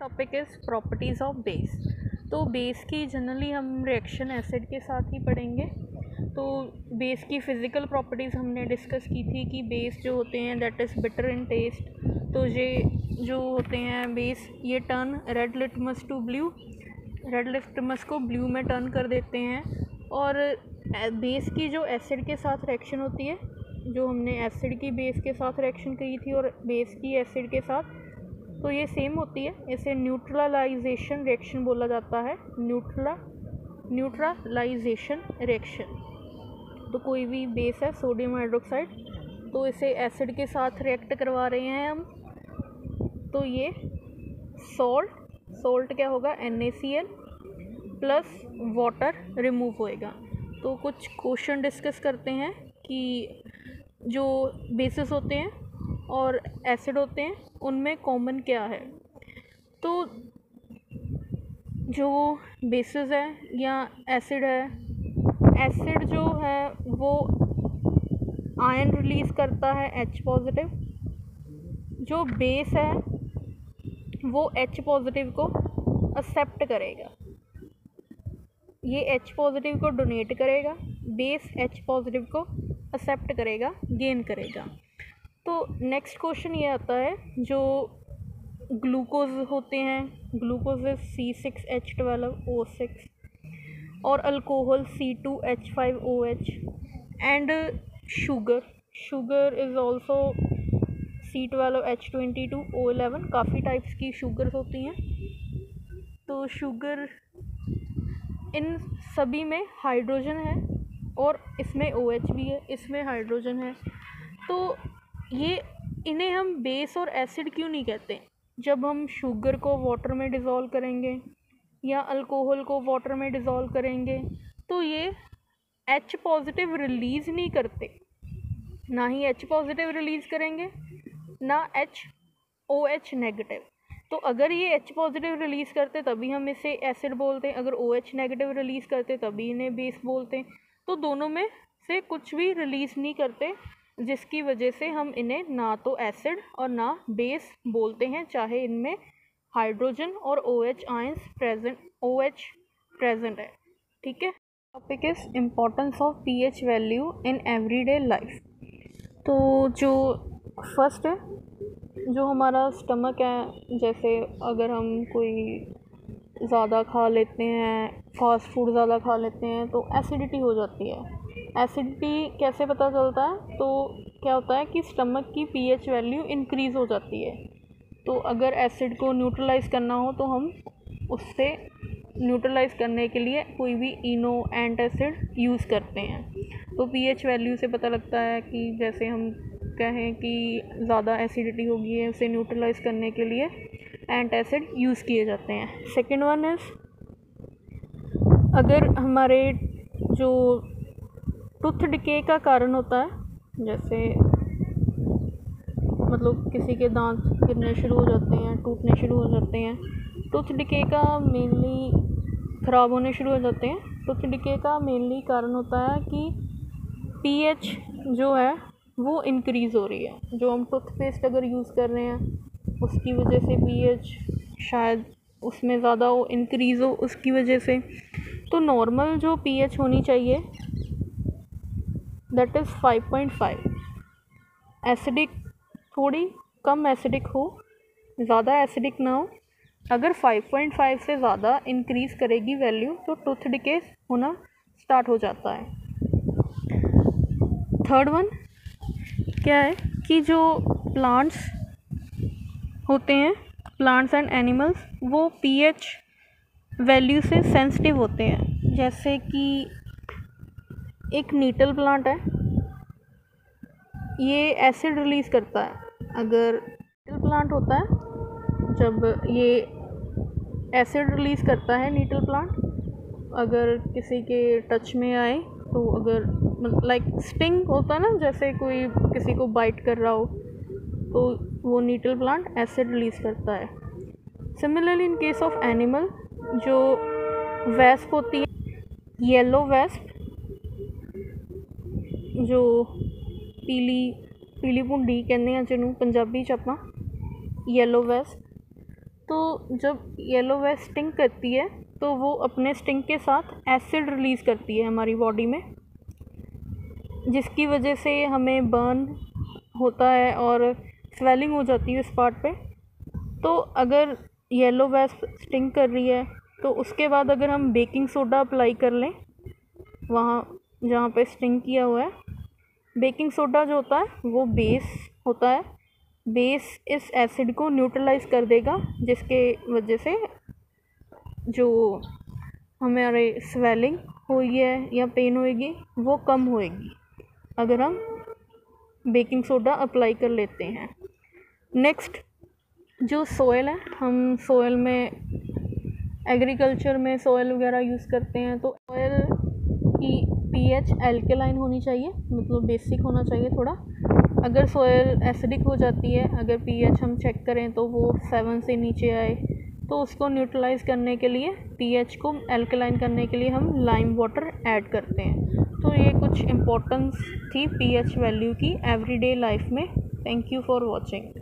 Topic is properties of base. तो base की generally हम रिएक्शन एसिड के साथ ही पढ़ेंगे। तो बेस की फ़िज़िकल प्रॉपर्टीज़ हमने डिस्कस की थी कि बेस जो होते हैं that is bitter in taste. तो ये जो होते हैं बेस, ये turn red litmus to blue, red litmus को ब्लू में टर्न कर देते हैं। और बेस की जो एसिड के साथ रिएक्शन होती है, जो हमने एसिड की बेस के साथ रिएक्शन की थी और बेस की एसिड के साथ, तो ये सेम होती है। इसे न्यूट्रलाइजेशन रिएक्शन बोला जाता है। Neutralisation reaction. तो कोई भी बेस है सोडियम हाइड्रोक्साइड, तो इसे एसिड के साथ रिएक्ट करवा रहे हैं हम, तो ये सॉल्ट क्या होगा, NaCl प्लस वाटर रिमूव होएगा। तो कुछ क्वेश्चन डिस्कस करते हैं कि जो बेसिस होते हैं और एसिड होते हैं उनमें कॉमन क्या है। तो जो बेसिस है या एसिड है, एसिड जो है वो आयन रिलीज़ करता है H पॉजिटिव, जो बेस है वो H पॉजिटिव को एक्सेप्ट करेगा, ये H पॉजिटिव को डोनेट करेगा, बेस H पॉजिटिव को एक्सेप्ट करेगा, गेन करेगा। तो नेक्स्ट क्वेश्चन ये आता है, जो ग्लूकोज होते हैं, ग्लूकोज इज C6H12O6 और alcohol C2H5OH and sugar is also C12H22O11। काफ़ी टाइप्स की शुगर्स होती हैं। तो शुगर, इन सभी में हाइड्रोजन है और इसमें OH भी है, इसमें हाइड्रोजन है। तो ये इन्हें हम बेस और एसिड क्यों नहीं कहते? जब हम शुगर को वाटर में डिज़ोल्व करेंगे या अल्कोहल को वाटर में डिज़ोल्व करेंगे तो ये H पॉजिटिव रिलीज़ नहीं करते, ना ही H पॉजिटिव रिलीज़ करेंगे ना OH नेगेटिव। तो अगर ये H पॉजिटिव रिलीज़ करते तभी हम इसे एसिड बोलते हैं, अगर OH नेगेटिव रिलीज़ करते तभी इन्हें बेस बोलते हैं। तो दोनों में से कुछ भी रिलीज़ नहीं करते, जिसकी वजह से हम इन्हें ना तो एसिड और ना बेस बोलते हैं, चाहे इनमें हाइड्रोजन और OH आयंस प्रेजेंट है। ठीक है। Topic is importance of pH value in everyday life. तो जो फर्स्ट है, जो हमारा स्टमक है, जैसे अगर हम कोई ज़्यादा खा लेते हैं, फास्ट फूड ज़्यादा खा लेते हैं तो एसिडिटी हो जाती है। एसिडिटी कैसे पता चलता है? तो क्या होता है कि स्टमक की pH वैल्यू इंक्रीज़ हो जाती है। तो अगर एसिड को न्यूट्रलाइज़ करना हो तो हम उससे न्यूट्रलाइज़ करने के लिए कोई भी इनो एंटासिड यूज़ करते हैं। तो pH वैल्यू से पता लगता है कि जैसे हम कहें कि ज़्यादा एसिडिटी हो गई है, उसे न्यूट्रलाइज़ करने के लिए एंटासिड यूज़ किए जाते हैं। सेकेंड वन इज़, अगर हमारे जो टूथ डिके का कारण होता है, जैसे मतलब किसी के दांत गिरने शुरू हो जाते हैं, टूटने शुरू हो जाते हैं, टूथ डिके का मेनली ख़राब होने शुरू हो जाते हैं। टूथ डिके का मेनली कारण होता है कि pH जो है वो इंक्रीज़ हो रही है। जो हम टूथपेस्ट अगर यूज़ कर रहे हैं उसकी वजह से pH शायद उसमें ज़्यादा हो, इंक्रीज़ हो उसकी वजह से। तो नॉर्मल जो pH होनी चाहिए दैट इज़ 5.5। एसिडिक थोड़ी कम एसिडिक हो, ज़्यादा एसिडिक ना हो। अगर 5.5 से ज़्यादा इंक्रीज़ करेगी वैल्यू तो टूथ डिके होना स्टार्ट हो जाता है। थर्ड वन क्या है कि जो प्लांट्स होते हैं, प्लांट्स एंड एनिमल्स, वो pH वैल्यू से सेंसिटिव होते हैं। जैसे कि एक नीटल प्लांट है, ये एसिड रिलीज़ करता है। अगर नीटल प्लांट होता है, जब ये एसिड रिलीज़ करता है नीटल प्लांट, अगर किसी के टच में आए तो अगर लाइक स्टिंग होता है ना, जैसे कोई किसी को बाइट कर रहा हो, तो वो नीटल प्लांट एसिड रिलीज़ करता है। Similarly in case of animal, जो वेस्प होती है, येलो वेस्प, जो पीली भुंडी कहते हैं जिन्होंने पंजाबी च आपां येलो वेस्प, तो जब येलो वेस्ट स्टिंग करती है तो वो अपने स्टिंग के साथ एसिड रिलीज़ करती है हमारी बॉडी में, जिसकी वजह से हमें बर्न होता है और स्वेलिंग हो जाती है इस पार्ट पे। तो अगर येलो वेस्ट स्टिंग कर रही है तो उसके बाद अगर हम बेकिंग सोडा अप्लाई कर लें वहाँ जहाँ पे स्टिंग किया हुआ है, बेकिंग सोडा जो होता है वो बेस होता है, बेस इस एसिड को न्यूट्रलाइज कर देगा, जिसके वजह से जो हमारे स्वेलिंग हुई है या पेन होएगी वो कम होएगी अगर हम बेकिंग सोडा अप्लाई कर लेते हैं। नेक्स्ट जो सॉयल है, हम सॉयल में एग्रीकल्चर में सॉयल वगैरह यूज़ करते हैं, तो सॉयल की पीएच एल्केलाइन होनी चाहिए, मतलब बेसिक होना चाहिए थोड़ा। अगर सॉयल एसिडिक हो जाती है, अगर पीएच हम चेक करें तो वो 7 से नीचे आए, तो उसको न्यूट्रलाइज़ करने के लिए, पीएच को एल्केलाइन करने के लिए हम लाइम वाटर ऐड करते हैं। तो ये कुछ इम्पोर्टेंस थी पीएच वैल्यू की एवरीडे लाइफ में। Thank you for watching.